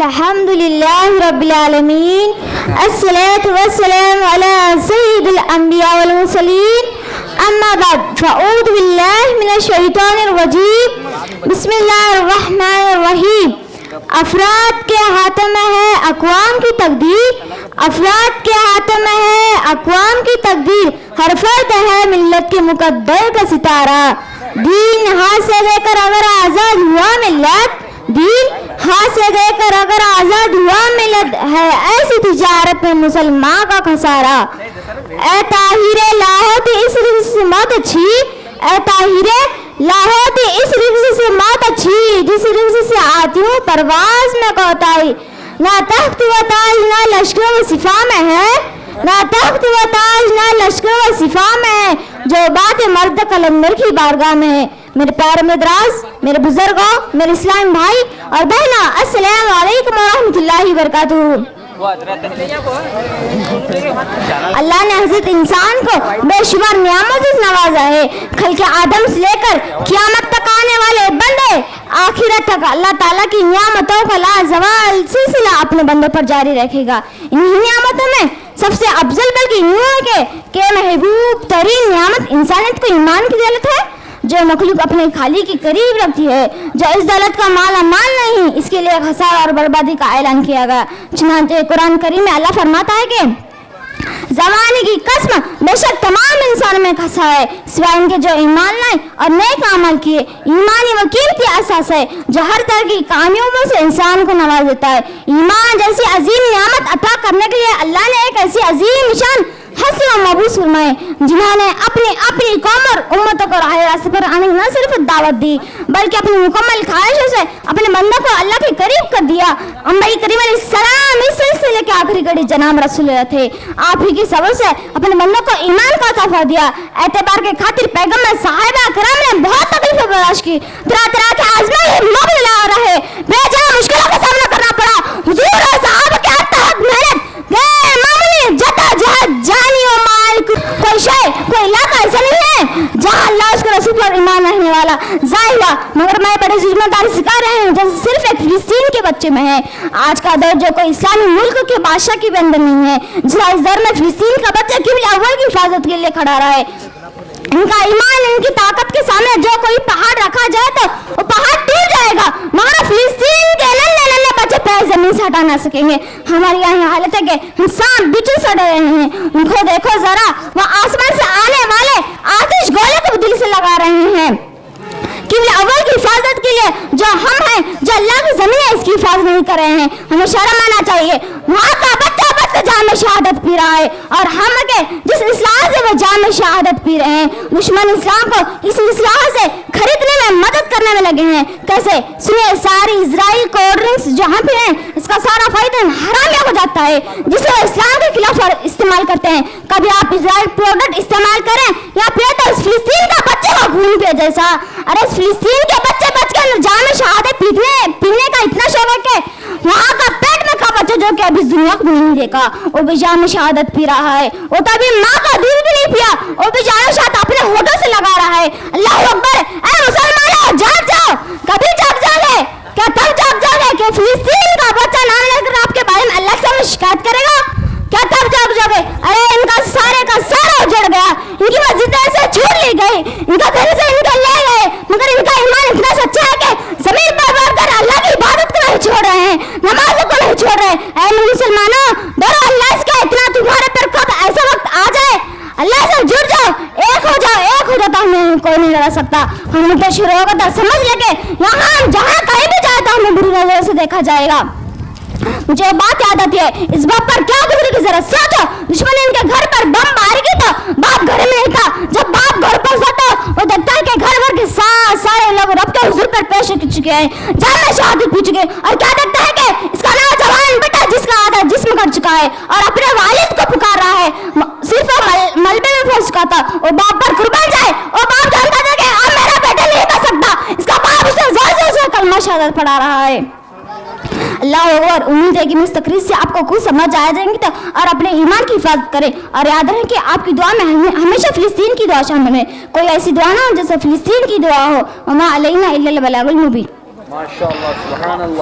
الحمد لله رب العالمين الصلاة والسلام على سيد الأنبياء والمرسلين اما بعد فاعوذ بالله من الشیطان الرجیم بسم اللہ الرحمن الرحیم. افراد کے ہاتھوں میں ہے اقوام کی تقدیر، افراد کے ہاتھوں میں ہے اقوام کی تقدیر، ہر فرد ہے ملت کے مقدر کا ستارہ. دین ہاتھ سے دے کر اگر آزاد ہوا ملت، دین ہاتھ سے دے کر اگر آزاد ہوا ملت، ہے ایسی تجارت میں مسلمان کا خسارہ. اے طاہر لاہوت اس رزق سے موت اچھی، اے طاہر لاہوت اس رزق سے موت اچھی، جس رزق سے آتی ہوں پرواز میں کوتاہی. نہ تخت و تاج نہ لشکر و صفا میں ہے، نہ تخت و تاج نہ لشکر و صفا میں ہے، جو بات مرد قلندر کی بارگاہ میں ہے. میرے پیارے مدراس، میرے بزرگوں، میرے اسلام بھائی اور بہنوں، السلام علیکم ورحمۃ اللہ وبرکاتہ. اللہ نے حضرت انسان کو بے شمار نعمتوں سے نوازا ہے. خلق آدم سے لے کر قیامت تک آنے والے بندے آخرت تک اللہ تعالیٰ کی نعمتوں کا لازوال سلسلہ اپنے بندوں پر جاری رکھے گا. انہی نعمتوں میں سب سے افضل بلکہ یوں ہے کہ محبوب ترین نعمت انسانیت کو ایمان کی دولت ہے، جو مخلوق اپنے خالق کے قریب رکھتی ہے، جو اس دولت کا مالا مال نہیں. اس کے لیے خسارہ اور بربادی کا اعلان کیا گیا. چنانچہ قرآن کریم میں اللہ فرماتا ہے کہ زمانے کی قسم بے شک تمام انسان میں خسا ہے سوائے ان کے جو ایمان لائے اور نیک عمل کیے. ایمانی وہ قیمتی احساس ہے جو ہر طرح کی کامیابیوں سے انسان کو نواز دیتا ہے. ایمان جیسی عظیم نعمت عطا کرنے کے لیے اللہ نے ایک ایسی عظیم شان حسن و مبعوث فرمائے جنہوں نے اپنی قوم اور امتوں کو راہ راستے پر آنے نہ صرف دعوت دی بلکہ اپنی مکمل خواہشوں سے اپنے بندوں کو اللہ کے قریب کر دیا. انبیاء کریم علیہ السلام اس سلسلے کے آخری گڑی جناب رسول اللہ تھے. آپ ہی کی سبب سے اپنے بندوں کو ایمان کا تحفہ دیا. اعتبار کے خاطر پیغمبر صحابہ کرام نے بہت تکلیفیں برداشت کی، طرح طرح کے آزمائش مبتلا رہے، بے جا مشکلوں کا سامنا کرنا پڑا. حضور اور صحابہ کے تحت محنت غیر معمولی جدوجہد جانی و مال کوئی شے کوئی علاقہ ایسا نہیں ہے جہاں اللہ اس کے رسول پر ایمان رہنے والا ظاہر ہوا. مگر میں بڑے ذمہ داری سکھا رہے ہیں جیسے صرف ایک فلسطین کے بچے میں ہے. آج کا دور جو کوئی اسلامی ملک کے بادشاہ کی بندر نہیں ہے، جس دور میں فلسطین کا بچہ قبلہ اول کی حفاظت کے لیے کھڑا رہا ہے. ان کا ایمان ان کی طاقت کے سامنے جو کوئی پہاڑ رکھا جائے تو وہ پہاڑ ٹوٹ جائے گا، مگر فلسطین کے ننھے بچے پیر زمین سے ہٹا نہ سکیں گے. ہماری یہاں حالت ہے کہ انسان بچوں سے ڈر رہے ہیں. ان کو دیکھو ذرا، وہ آسمان سے آنے والے آتش گولے کو دل سے لگا رہے ہیں. قبلہ اول کی حفاظت کے لیے جو ہم ہیں، جو اللہ کی زمین ہے، اس کی حفاظت نہیں کر رہے ہیں. ہمیں شرم آنا چاہیے. وہاں کا بچہ جام شہادت پی رہا ہے اور ہم کے جس اصلاح سے وہ جام شہادت پی رہے ہیں، دشمن اسلام کو اس اصلاح سے خریدنے میں مدد کرنے میں لگے ہیں. کیسے؟ سنیے، ساری اسرائیل کولڈ ڈرنکس جہاں پہ ہیں اس کا سارا فائدہ حرام ہو جاتا ہے جسے وہ اسلام کے خلاف استعمال کرتے ہیں. کبھی آپ اسرائیل پروڈکٹ استعمال کریں یا پھر تو اس فلسطین کا بچے کا خون پہ جیسا. ارے فلسطین کے بچے بچ کے جام شہادت پینے کا اتنا شوق ہے کہ وہاں کا پیٹ میں کا بچہ جو کہ ابھی اس دنیا کو نہیں دیکھا وہ بھی جام شہادت پی رہا ہے. وہ تو ابھی ماں کا دودھ بھی نہیں پیا، وہ بھی جام شہادت اپنے ہونٹوں سے لگا رہا ہے. اللہ اکبر! اے مسلمانوں، جاگ جاؤ! کبھی جاگ جاؤ گے؟ کیا تب جاگ جاؤ گے کہ فلسطین کا بچہ نام لے کر آپ کے بارے میں اللہ سے شکایت کرے گا؟ کیا تب جاگ جاؤ گے؟ ارے ان کا سارا اجڑ گیا، ان کی مسجد سے چھوڑ لی گئی، ان کا گھر سے ان کو لے گئے، مگر ان کا ایمان اتنا سچا ہے کہ زمین پر بیٹھ کر اللہ کی عبادت کو نہیں چھوڑ رہے ہیں، نمازوں کو نہیں چھوڑ رہے. اے مسلمانوں، ڈرو اللہ سے، اتنا تمہارے پر کب ایسا وقت آ جائے اللہ سے جڑ جاؤ، ایک ہو جاؤ تو ہمیں کوئی نہیں لڑا سکتا. ہم منتشر ہوگا تو سمجھ لے کہ یہاں جہاں کہیں بھی جائے تو ہمیں بری نظر سے دیکھا جائے گا. مجھے بات یاد آتی ہے، اس بات پر کیا گزری کی ضرورت. سوچو، دشمن نے ان کے گھر پر بم ماری کی تو باپ گھر میں نہیں تھا. جب باپ گھر پہنچا تو وہ دیکھتا ہے کہ گھر بھر کے سارے لوگ رب کے حضور پر پیش ہو چکے ہیں، جان میں شہادت پی چکے، اور کیا دیکھتا ہے کہ اس کا نوجوان بیٹا جس کا آدھا جسم کٹ چکا ہے اور اپنے والد کو پکار رہا ہے، صرف ملبے میں پھنس چکا تھا. وہ باپ پر قربان جائے، وہ باپ جانتا تھا کہ اب میرا بیٹا نہیں بچ سکتا. اس کا باپ اسے زور سے کلمہ شہادت پڑھا رہا ہے. اللہ اکبر! امید ہے کہ اس تقریر سے آپ کو کچھ سمجھ آ جائیں گی تو اور اپنے ایمان کی حفاظت کریں اور یاد رکھیں کہ آپ کی دعا میں ہمیشہ فلسطین کی دعا شامل ہے. کوئی ایسی دعا نہ ہو جیسے فلسطین کی دعا ہو. وما علینا الا البلاغ المبین. ماشاءاللہ، سبحان اللہ.